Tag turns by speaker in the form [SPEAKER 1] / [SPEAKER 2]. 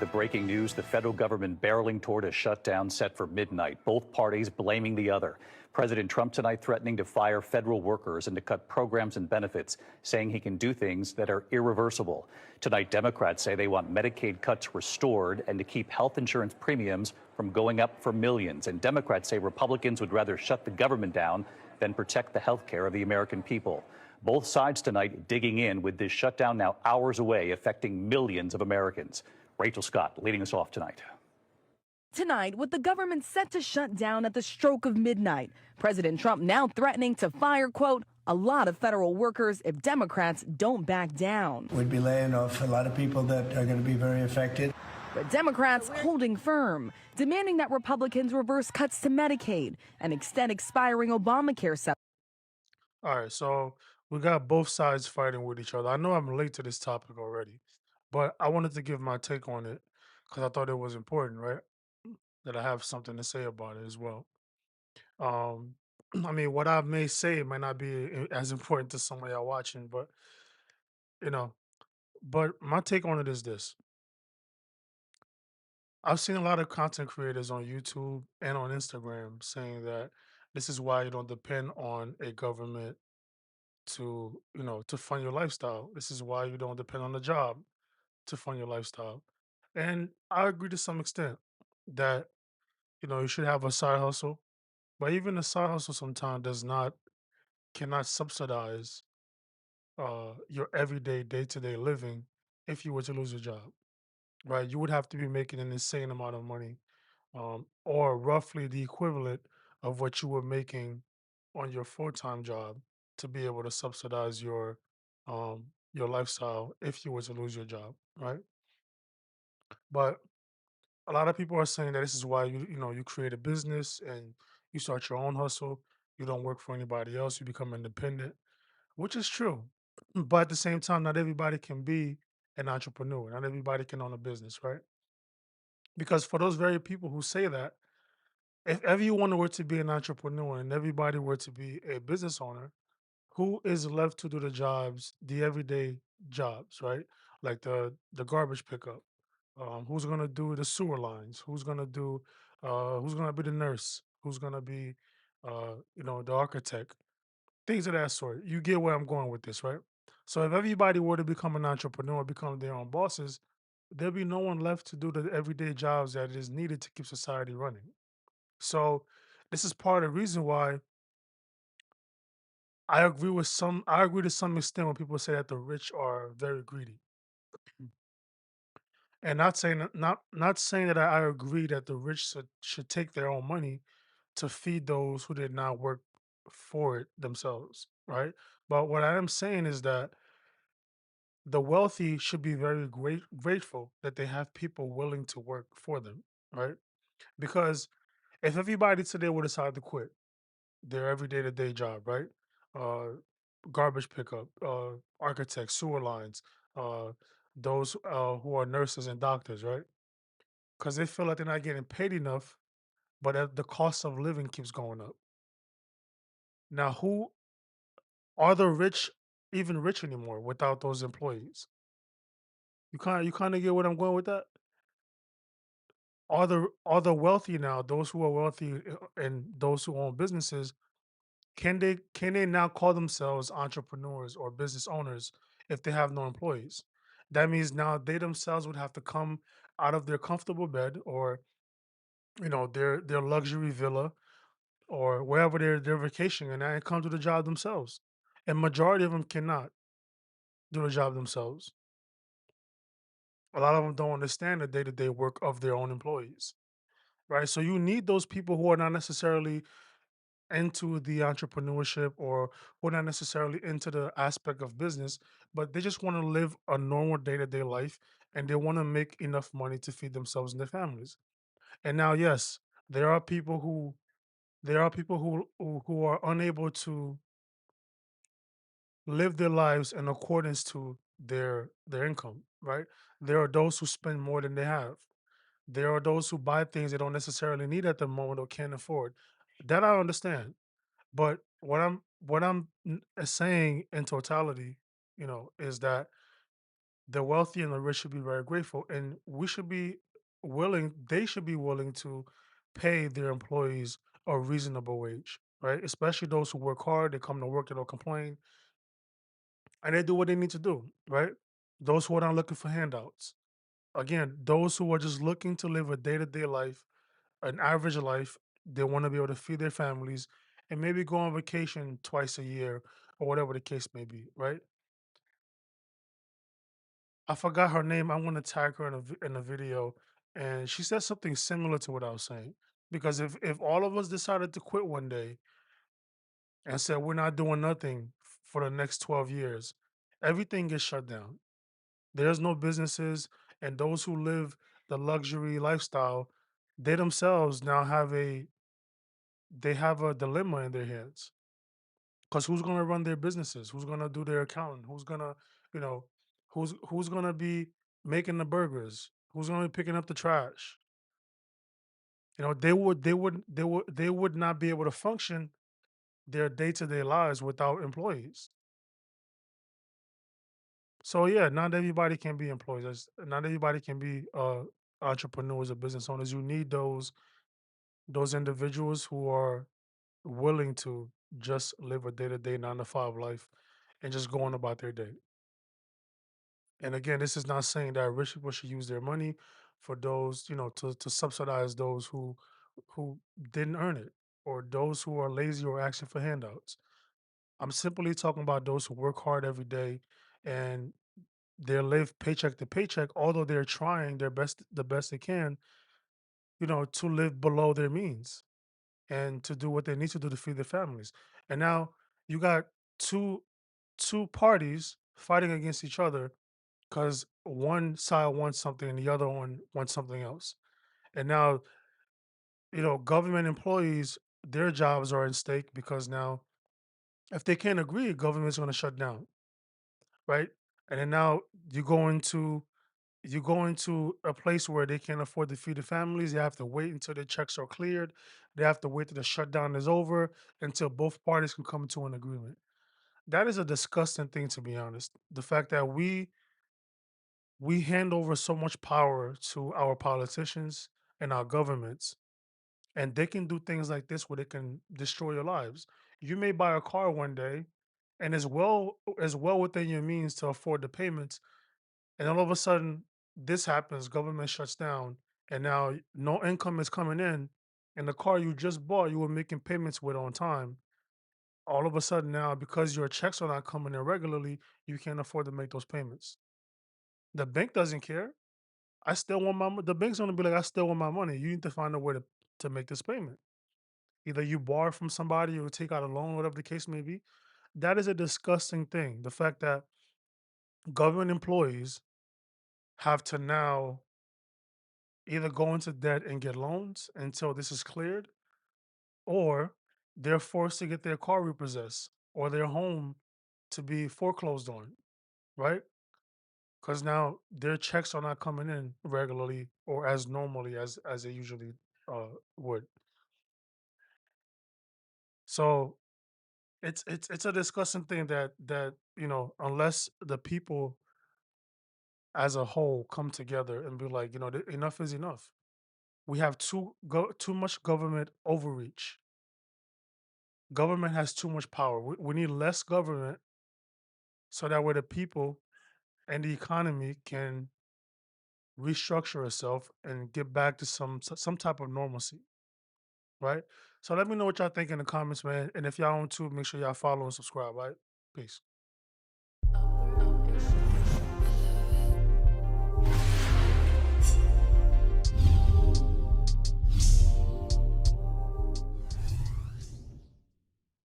[SPEAKER 1] The breaking news, the federal government barreling toward a shutdown set for midnight, both parties blaming the other. President Trump tonight threatening to fire federal workers and to cut programs and benefits, saying he can do things that are irreversible. Tonight, Democrats say they want Medicaid cuts restored and to keep health insurance premiums from going up for millions. And Democrats say Republicans would rather shut the government down than protect the health care of the American people. Both sides tonight digging in with this shutdown now hours away, affecting millions of Americans. Rachel Scott leading us off tonight.
[SPEAKER 2] Tonight, with the government set to shut down at the stroke of midnight, President Trump now threatening to fire, quote, a lot of federal workers if Democrats don't back down.
[SPEAKER 3] We'd be laying off a lot of people that are going to be very affected.
[SPEAKER 2] But Democrats holding firm, demanding that Republicans reverse cuts to Medicaid and extend expiring Obamacare subsidies.
[SPEAKER 4] All right, so we got both sides fighting with each other. I know I'm late to this topic already, but I wanted to give my take on it because I thought it was important, right? That I have something to say about it as well. Um, I mean, what I may say might not be as important to somebody out watching, but you know, but my take on it is this. I've seen a lot of content creators on YouTube and on Instagram saying that this is why you don't depend on a government to, to fund your lifestyle. This is why you don't depend on a job to fund your lifestyle. And I agree to some extent that, you should have a side hustle, but even a side hustle sometimes cannot subsidize your everyday day-to-day living if you were to lose your job, right? You would have to be making an insane amount of money, or roughly the equivalent of what you were making on your full-time job to be able to subsidize your lifestyle if you were to lose your job, right? But a lot of people are saying that this is why you create a business and you start your own hustle. You don't work for anybody else. You become independent, which is true. But at the same time, not everybody can be an entrepreneur. Not everybody can own a business, right? Because for those very people who say that, if everyone were to be an entrepreneur and everybody were to be a business owner, who is left to do the jobs, the everyday jobs, right? Like the garbage pickup. Who's gonna do the sewer lines? Who's gonna be the nurse? Who's gonna be the architect? Things of that sort. You get where I'm going with this, right? So if everybody were to become an entrepreneur, become their own bosses, there'd be no one left to do the everyday jobs that is needed to keep society running. So this is part of the reason why I agree to some extent when people say that the rich are very greedy. And not saying that I agree that the rich should take their own money to feed those who did not work for it themselves, right? But what I am saying is that the wealthy should be very grateful that they have people willing to work for them, right? Because if everybody today would decide to quit their everyday to day job, right? Uh, Garbage pickup, architects, sewer lines, uh, those who are nurses and doctors, right? Because they feel like they're not getting paid enough, but the cost of living keeps going up. Now, who are the rich even rich anymore without those employees? You kind of get what I'm going with that. Are the wealthy now? Those who are wealthy and those who own businesses, can they now call themselves entrepreneurs or business owners if they have no employees? That means now they themselves would have to come out of their comfortable bed or their luxury villa or wherever they're vacationing and come to the job themselves. And majority of them cannot do the job themselves. A lot of them don't understand the day-to-day work of their own employees, right? So you need those people who are not necessarily into the entrepreneurship or who are not necessarily into the aspect of business, but they just want to live a normal day-to-day life and they want to make enough money to feed themselves and their families. And now, yes, there are people who who are unable to live their lives in accordance to their income, right? There are those who spend more than they have. There are those who buy things they don't necessarily need at the moment or can't afford. That I understand. But what I'm saying in totality, is that the wealthy and the rich should be very grateful, and we should be willing. They should be willing to pay their employees a reasonable wage, right? Especially those who work hard, they come to work, they don't complain, and they do what they need to do, right? Those who are not looking for handouts. Again, those who are just looking to live a day-to-day life, an average life, they want to be able to feed their families and maybe go on vacation twice a year or whatever the case may be, right? I forgot her name. I want to tag her in a video, and she said something similar to what I was saying. Because if all of us decided to quit one day and said we're not doing nothing for the next 12 years, everything gets shut down. There's no businesses, and those who live the luxury lifestyle, they themselves now have a dilemma in their hands. Because who's gonna run their businesses? Who's gonna do their accounting? Who's gonna, you know, who's gonna be making the burgers? Who's gonna be picking up the trash? They would not be able to function their day-to-day lives without employees. So yeah, not everybody can be employees. Not everybody can be entrepreneurs or business owners. You need those individuals who are willing to just live a day-to-day 9 to 5 life and just go on about their day. And again, this is not saying that rich people should use their money for those, to subsidize those who didn't earn it, or those who are lazy or asking for handouts. I'm simply talking about those who work hard every day and they live paycheck to paycheck, although they're trying the best they can, to live below their means and to do what they need to do to feed their families. And now you got two two parties fighting against each other because one side wants something and the other one wants something else. And now, government employees, their jobs are in stake because now, if they can't agree, government's going to shut down, right? And then now you go into a place where they can't afford to feed the families. They have to wait until their checks are cleared. They have to wait till the shutdown is over until both parties can come to an agreement. That is a disgusting thing, to be honest. The fact that we hand over so much power to our politicians and our governments, and they can do things like this where they can destroy your lives. You may buy a car one day, and as well within your means to afford the payments, and all of a sudden this happens, government shuts down, and now no income is coming in, and the car you just bought, you were making payments with on time. All of a sudden now, because your checks are not coming in regularly, you can't afford to make those payments. The bank doesn't care. I still want the bank's gonna be like, I still want my money. You need to find a way to make this payment. Either you borrow from somebody or take out a loan, whatever the case may be. That is a disgusting thing. The fact that government employees have to now either go into debt and get loans until this is cleared, or they're forced to get their car repossessed or their home to be foreclosed on, right? Because now their checks are not coming in regularly or as normally as they usually would. So it's a disgusting thing that unless the people as a whole come together and be like, enough is enough. We have too much government overreach. Government has too much power. We need less government so that way the people and the economy can restructure itself and get back to some type of normalcy, right? So let me know what y'all think in the comments, man. And if y'all want to, make sure y'all follow and subscribe, right? Peace.